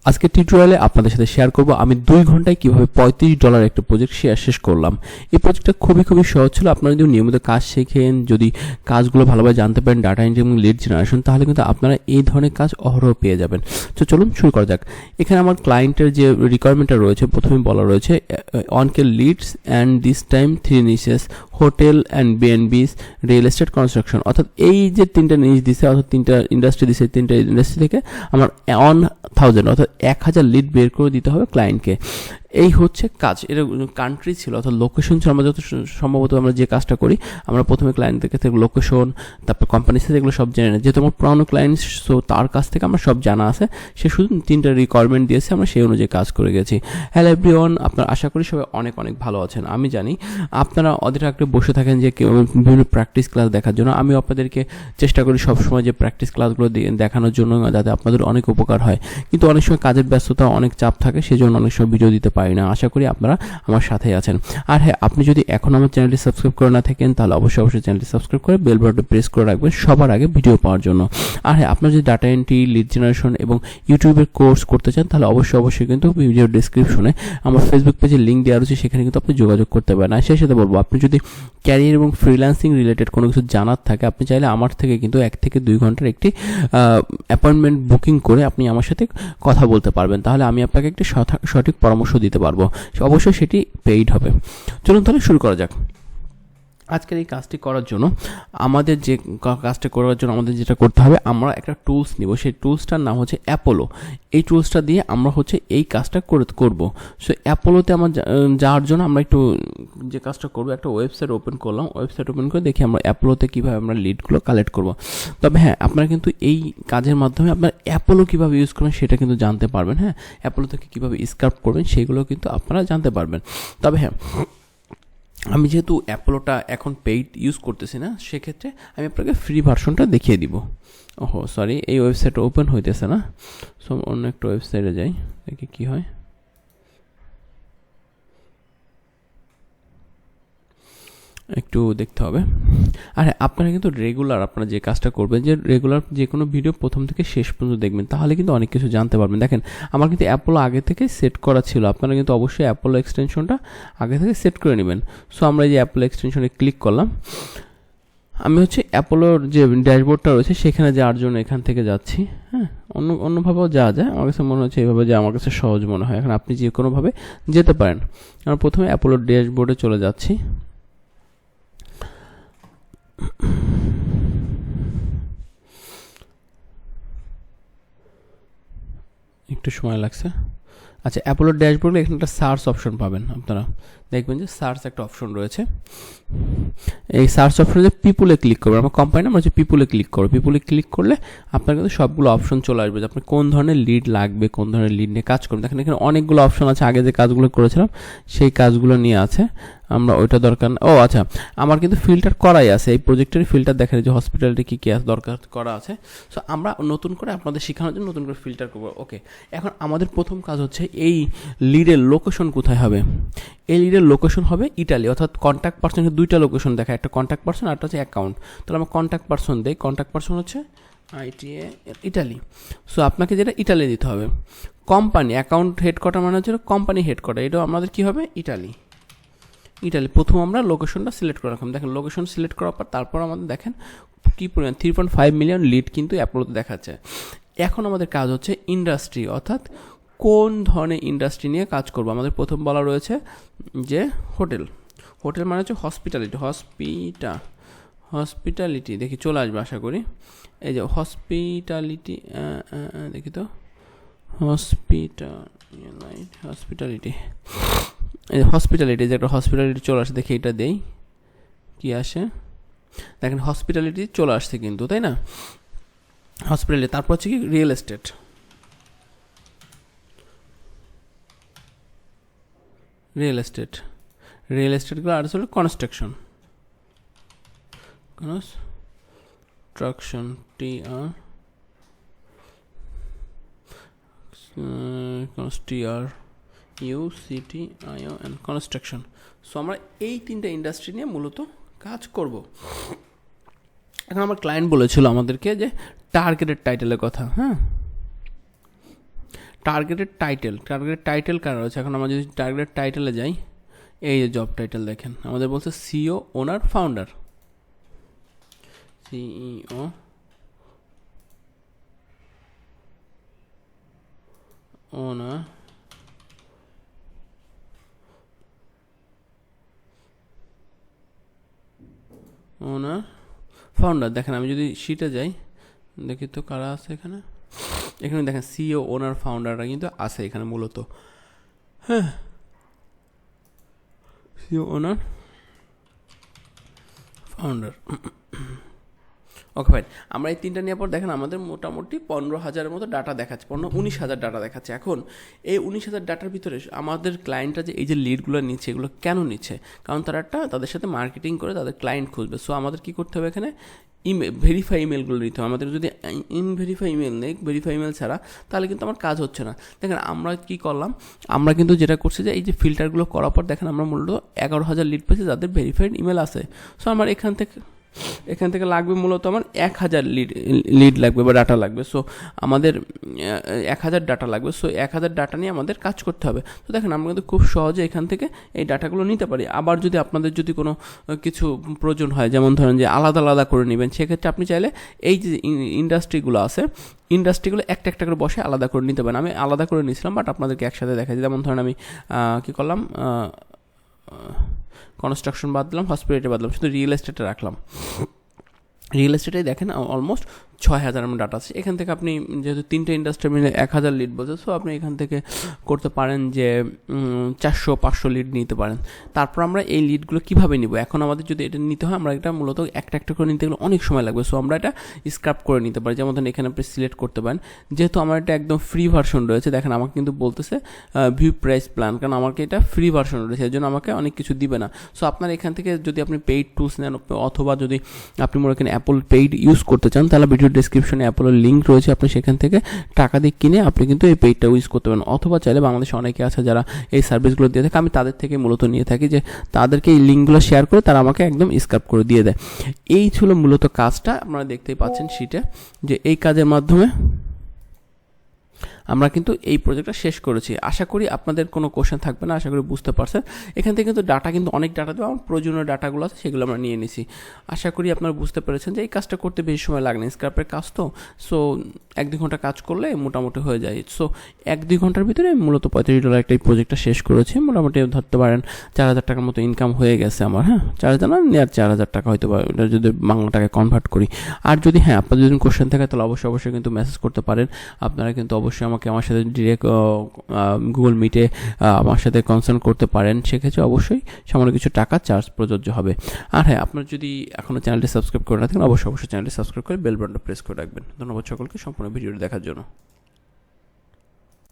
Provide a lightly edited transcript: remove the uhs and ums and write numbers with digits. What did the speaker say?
আজকে টিউটোরিয়ালে আপনাদের সাথে শেয়ার করব আমি 2 ঘন্টায় কিভাবে $35 একটা প্রজেক্ট শেষ করলাম। এই প্রজেক্টটা খুবই সহজ ছিল। আপনারা যদি নিয়মিত কাজ শেখেন, যদি কাজগুলো ভালোভাবে জানতে পারেন, ডাটা এন্ট্রি এবং লিড জেনারেশন, তাহলে কিন্তু আপনারা এই ধরনের কাজ অহরহ পেয়ে যাবেন। তো চলুন শুরু করা যাক। এখানে আমার ক্লায়েন্টের যে রিকোয়ারমেন্টটা রয়েছে, প্রথমে বলা রয়েছে অনকে leads and this time 3 niches hotel and BnBs, real estate, construction. অর্থাৎ এই যে 3টা নিচ দিছে, অর্থাৎ 3টা ইন্ডাস্ট্রি দিছে, 3টা ইন্ডাস্ট্রি থেকে আমার 1000 অর্থাৎ 1000 লিড বের করে দিতে হবে ক্লায়েন্টকে। এই হচ্ছে কাজ। এর কান্ট্রি ছিল অর্থাৎ লোকেশন ছিল। আমরা যত সম্ভবত আমরা যে কাজটা করি, আমরা প্রথমে ক্লায়েন্টের কাছ থেকে লোকেশন, তারপর কোম্পানির সাথে এগুলো সব জেনে নেই। যেহেতু আমার পুরানো ক্লায়েন্ট, সো তার কাছ থেকে আমার সব জানা আছে। সে শুধু 3টা রিকোয়ারমেন্ট দিয়েছে, আমরা সেই অনুযায়ী কাজ করে গেছি। হ্যালো এভরিওয়ান, আপনারা আশা করি সবাই অনেক ভালো আছেন। আমি জানি আপনারা অধীর আগ্রহে বসে থাকেন যে বিভিন্ন প্র্যাকটিস ক্লাস দেখার জন্য। আমি আপনাদেরকে চেষ্টা করি সবসময় যে প্র্যাকটিস ক্লাসগুলো দেখানোর জন্য, যাতে আপনাদের অনেক উপকার হয়। কিন্তু অনেক সময় কাজের ব্যস্ততা, অনেক চাপ থাকে, সেজন্য অনেক সময় ভিডিও দিতে পারি না। আশা করি আপনারা আমার সাথেই আছেন। আর হ্যাঁ, আপনি যদি এখন আমার চ্যানেলটি সাবস্ক্রাইব করে না থাকেন, তাহলে অবশ্যই চ্যানেলটি সাবস্ক্রাইব করে বেল বাটনটি প্রেস করে রাখবেন সবার আগে ভিডিও পাওয়ার জন্য। আর হ্যাঁ, আপনারা যদি ডাটা এন্ট্রি, লিড জেনারেশন এবং ইউটিউবের কোর্স করতে চান, তাহলে অবশ্যই কিন্তু ভিডিও ডেসক্রিপশনে আমার ফেসবুক পেজে লিঙ্ক দেওয়া রয়েছে, সেখানে কিন্তু আপনি যোগাযোগ করতে পারেন। আর সেই সাথে বলবো, আপনি যদি ক্যারিয়ার এবং ফ্রিল্যান্সিং রিলেটেড কোনো কিছু জানার থাকে, আপনি চাইলে আমার থেকে কিন্তু 1 থেকে 2 ঘন্টার একটি অ্যাপয়েন্টমেন্ট বুকিং করে আপনি আমার সাথে কথা বলতে পারবেন। তাহলে আমি আপনাকে একটি সঠিক পরামর্শ দিতে পারবো। অবশ্যই সেটি পেইড হবে। চলুন তাহলে শুরু করা যাক। আজকের এই কাজটি করার জন্য আমাদের যেটা করতে হবে, আমরা একটা টুলস নিব। সেই টুলসটার নাম হচ্ছে অ্যাপোলো। এই টুলসটা দিয়ে আমরা এই কাজটা করব। সো অ্যাপোলোতে আমার যাওয়ার জন্য আমরা একটু যে কাজটা করবো, একটা ওয়েবসাইট ওপেন করলাম। ওয়েবসাইট ওপেন করে দেখি আমরা অ্যাপোলোতে কীভাবে আমরা লিডগুলো কালেক্ট করব। তবে হ্যাঁ, আপনারা কিন্তু এই কাজের মাধ্যমে আপনার অ্যাপোলো কীভাবে ইউজ করবেন সেটা কিন্তু জানতে পারবেন। হ্যাঁ, অ্যাপোলো থেকে কীভাবে স্ক্রাপ করবেন সেগুলো কিন্তু আপনারা জানতে পারবেন। তবে হ্যাঁ, আমি যেহেতু অ্যাপোলোটা এখন পেইড ইউজ করতেছি না, সেক্ষেত্রে আমি আপনাকে ফ্রি ভার্সনটা দেখিয়ে দিব। ওহো সরি, এই ওয়েবসাইটটা ওপেন হইতেছে না। সো অন্য একটা ওয়েবসাইটে যাই, দেখি কী হয়। একটু দেখতে হবে। আর আপনারা কিন্তু আপনারা যে কাজটা করবেন, যে রেগুলার যে কোনো ভিডিও প্রথম থেকে শেষ পর্যন্ত দেখবেন, তাহলে কিন্তু অনেক কিছু জানতে পারবেন। দেখেন, আমার কিন্তু অ্যাপোলো আগে থেকে সেট করা ছিল। আপনারা কিন্তু অবশ্যই অ্যাপোলো এক্সটেনশনটা আগে থেকে সেট করে নেবেন। সো আমরা এই যে অ্যাপোলো এক্সটেনশনে ক্লিক করলাম। আমি অ্যাপোলোর যে ড্যাশবোর্ডটা রয়েছে সেখানে যাওয়ার জন্য এখান থেকে যাচ্ছি। হ্যাঁ, অন্যভাবেও যাওয়া যায়। আমার কাছে মনে হচ্ছে এইভাবে যে আমার কাছে সহজ মনে হয়। এখন আপনি যে কোনোভাবে যেতে পারেন। আমরা প্রথমে অ্যাপোলোর ড্যাশবোর্ডে চলে যাচ্ছি। একটু সময় লাগছে। আচ্ছা, অ্যাপোলোর ড্যাশবোর্ডে এখানে একটা সার্চ অপশন পাবেন। আপনারা দেখবেন যে সার্চ একটা অপশন রয়েছে। এই সার্চ অপশনে পিপুলে ক্লিক করবেন। আমার কোম্পানি নাম হচ্ছে পিপুলে ক্লিক করবো। পিপুলে ক্লিক করলে আপনার কিন্তু সবগুলো অপশন চলে আসবে যে আপনার কোন ধরনের লিড লাগবে, কোন ধরনের লিড নিয়ে কাজ করবেন। দেখেন, এখানে অনেকগুলো অপশন আছে। আগে যে কাজগুলো করেছিলাম সেই কাজগুলো নিয়ে আছে। আমরা ওইটা দরকার না। ও আচ্ছা, আমার কিন্তু ফিল্টার করাই আছে। এই প্রজেক্টের ফিল্টার দেখেন যে হসপিটালিটি কী আছে দরকার করা আছে। সো আমরা নতুন করে আপনাদের শেখানোর জন্য নতুন করে ফিল্টার করবো। ওকে, এখন আমাদের প্রথম কাজ হচ্ছে এই লিডের লোকেশন কোথায় হবে। এই লিডের লোকেশন হবে ইটালি। অর্থাৎ কন্ট্যাক্ট পার্সনের 2টা লোকেশন দেখায়, একটা কন্ট্যাক্ট পার্সন আর একটা হচ্ছে অ্যাকাউন্ট। তাহলে আমরা কন্ট্যাক্ট পার্সন দেই। কন্ট্যাক্ট পার্সন হচ্ছে ইটালি। সো আপনাকে যেটা ইটালি দিতে হবে। কোম্পানি অ্যাকাউন্ট হেডকোয়ার্টার মানে হচ্ছে কোম্পানি হেডকোয়ার্টার, এটাও আমাদের কী হবে ইটালি। প্রথম আমরা লোকেশনটা সিলেক্ট করে রাখলাম। দেখেন, লোকেশন সিলেক্ট করার পর তারপর আমাদের দেখেন কী পরিমাণ 3.5 মিলিয়ন লিড কিন্তু অ্যাপোলোতে দেখাচ্ছে। এখন আমাদের কাজ হচ্ছে ইন্ডাস্ট্রি, অর্থাৎ কোন ধরনের ইন্ডাস্ট্রি নিয়ে কাজ করবো। আমাদের প্রথম বলা রয়েছে যে হোটেল মানে হচ্ছে হসপিটালিটি দেখি চলে আসবে আশা করি। এই যে হসপিটালিটি, দেখি তো হসপিটালিটি যে একটা হসপিটালিটি চলে আসে। দেখি এটা দেই কি আসে। দেখেন, হসপিটালিটি চলে আসছে কিন্তু, তাই না? হসপিটালিটি, তারপর হচ্ছে কি রিয়েল এস্টেটগুলো আর হচ্ছে কনস্ট্রাকশন কনস্ট্রাকশন। সো আমরা এই 3টা ইন্ডাস্ট্রি নিয়ে মূলত কাজ করব। এখন আমার ক্লায়েন্ট বলেছিল আমাদেরকে যে টার্গেটেড টাইটেলের কথা। হ্যাঁ, টার্গেটেড টাইটেল কার রয়েছে। এখন আমরা যদি টার্গেটেড টাইটেলে যাই, এই যে জব টাইটেল দেখেন আমাদের বলছে সিও ওনার ফাউন্ডার, সিইও ওনার ফাউন্ডার। দেখেন আমি যদি শিটে যাই, দেখি তো কারা আছে এখানে। এখানে দেখেন সিও ওনার ফাউন্ডাররা কিন্তু আছে এখানে মূলত। হ্যাঁ, সিও ওনার ফাউন্ডার। ওকে ফাইন, আমরা এই তিনটা নেওয়ার পর দেখেন আমাদের মোটামুটি 15,000-এর মতো ডাটা দেখাচ্ছে, 19,000 ডাটা দেখাচ্ছে। এখন এই 19,000 ডাটার ভিতরে আমাদের ক্লায়েন্টরা যে এই যে লিডগুলো নিচ্ছে, এগুলো কেন নিচ্ছে? কারণ তারা তাদের সাথে মার্কেটিং করে তাদের ক্লায়েন্ট খুঁজবে। সো আমাদের কী করতে হবে এখানে, ভেরিফাই ইমেলগুলো নিতে হবে। আমাদের যদি ভেরিফাই ইমেল নেই, ভেরিফাই ইমেল ছাড়া, তাহলে কিন্তু আমার কাজ হচ্ছে না। দেখেন আমরা কী করলাম, আমরা কিন্তু যেটা করছি যে এই যে ফিল্টারগুলো করার পর দেখেন আমরা মূলত 11,000 লিড পেয়েছি যাদের ভেরিফাইড ইমেল আছে। সো আমার এখান থেকে লাগবে মূলত আমার 1,000 লিড লাগবে বা ডাটা লাগবে। সো আমাদের 1,000 ডাটা লাগবে। সো 1,000 ডাটা নিয়ে আমাদের কাজ করতে হবে। তো দেখেন আমরা কিন্তু খুব সহজে এখান থেকে এই ডাটাগুলো নিতে পারি। আবার যদি আপনাদের যদি কোনো কিছু প্রয়োজন হয়, যেমন ধরেন যে আলাদা আলাদা করে নেবেন, সেক্ষেত্রে আপনি চাইলে এই যে ইন্ডাস্ট্রিগুলো আছে, ইন্ডাস্ট্রিগুলো একটা একটা করে বসে আলাদা করে নিতে পারেন। আমি আলাদা করে নিয়েছিলাম, বাট আপনাদেরকে একসাথে দেখাচ্ছি। যেমন ধরেন আমি কী করলাম, কনস্ট্রাকশন বাদ দিলাম, হসপিটালিটি বাদ দিলাম, শুধু রিয়েল এস্টেটে রাখলাম। রিয়েল এস্টেটে দেখেন অলমোস্ট 6,000 ডাটা আছে। এখান থেকে আপনি যেহেতু 3টে ইন্ডাস্ট্রি মিলে 1,000 লিড বলছে, সো আপনি এখান থেকে করতে পারেন যে 400-500 লিড নিতে পারেন। তারপর আমরা এই লিডগুলো কীভাবে নিব, এখন আমাদের যদি এটা নিতে হয়, আমরা এটা মূলত একটা একটা করে নিতে গেলে অনেক সময় লাগবে। সো আমরা এটা স্ক্রাপ করে নিতে পারি। যেমন ধরেন এখানে আপনি সিলেক্ট করতে পারেন। যেহেতু আমার এটা একদম ফ্রি ভার্সন রয়েছে, দেখেন আমাকে কিন্তু বলতেছে ভিউ প্রাইস প্ল্যান, কারণ আমাকে এটা ফ্রি ভার্সন রয়েছে, এর জন্য আমাকে অনেক কিছু দিবে না। সো আপনার এখান থেকে যদি আপনি পেইড টুলস নেন, অথবা যদি আপনি মনে করেন অ্যাপল পেইড ইউজ করতে চান, তাহলে ভিডিও ডেসক্রিপশনে অ্যাপলের লিঙ্ক রয়েছে, আপনি সেখান থেকে টাকা দিয়ে কিনে আপনি কিন্তু এই পেইডটা ইউজ করতে পারেন। অথবা চাইলে বাংলাদেশে অনেকে আছে যারা এই সার্ভিসগুলো দিয়ে থাকে, আমি তাদের থেকে মূলত নিয়ে থাকি, যে তাদেরকে এই লিঙ্কগুলো শেয়ার করে তারা আমাকে একদম স্ক্রাপ করে দিয়ে দেয়। এই ছিল মূলত কাজটা। আপনারা দেখতেই পাচ্ছেন শিটে যে এই কাজের মাধ্যমে আমরা কিন্তু এই প্রজেক্টটা শেষ করেছি। আশা করি আপনাদের কোনো কোশ্চেন থাকবে না, আশা করি বুঝতে পারছেন। এখান থেকে কিন্তু ডাটা কিন্তু অনেক ডাটা দেওয়া, আমার প্রয়োজনীয় ডাটাগুলো আছে সেগুলো আমরা নিয়ে নিছি। আশা করি আপনারা বুঝতে পেরেছেন যে এই কাজটা করতে বেশি সময় লাগে না, স্ক্রাপের কাজ তো। সো 1-2 ঘন্টা কাজ করলে মোটামুটি হয়ে যায়। সো 1-2 ঘন্টার ভিতরে মূলত $35 একটা এই প্রজেক্টটা শেষ করেছি। মোটামুটি ধরতে পারেন 4,000 টাকার মতো ইনকাম হয়ে গেছে আমার। হ্যাঁ, 4,000 না, 4,000 টাকা হয়তো বা এটা যদি বাংলা টাকায় কনভার্ট করি। আর যদি আপনাদের যদি কোশ্চেন থাকে তাহলে অবশ্যই কিন্তু মেসেজ করতে পারেন। আপনারা কিন্তু অবশ্যই আমার সাথে ডিরেক্ট গুগল মিটে আমার সাথে কনসার্ন করতে পারেন। সেক্ষেত্রে অবশ্যই সামান্য কিছু টাকা চার্জ প্রযোজ্য হবে। আর হ্যাঁ, আপনার যদি এখনও চ্যানেলটি সাবস্ক্রাইব করে না থাকেন, অবশ্যই চ্যানেলটি সাবস্ক্রাইব করে বেল বাটনটা প্রেস করে রাখবেন। ধন্যবাদ সকলকে সম্পূর্ণ ভিডিওটি দেখার জন্য।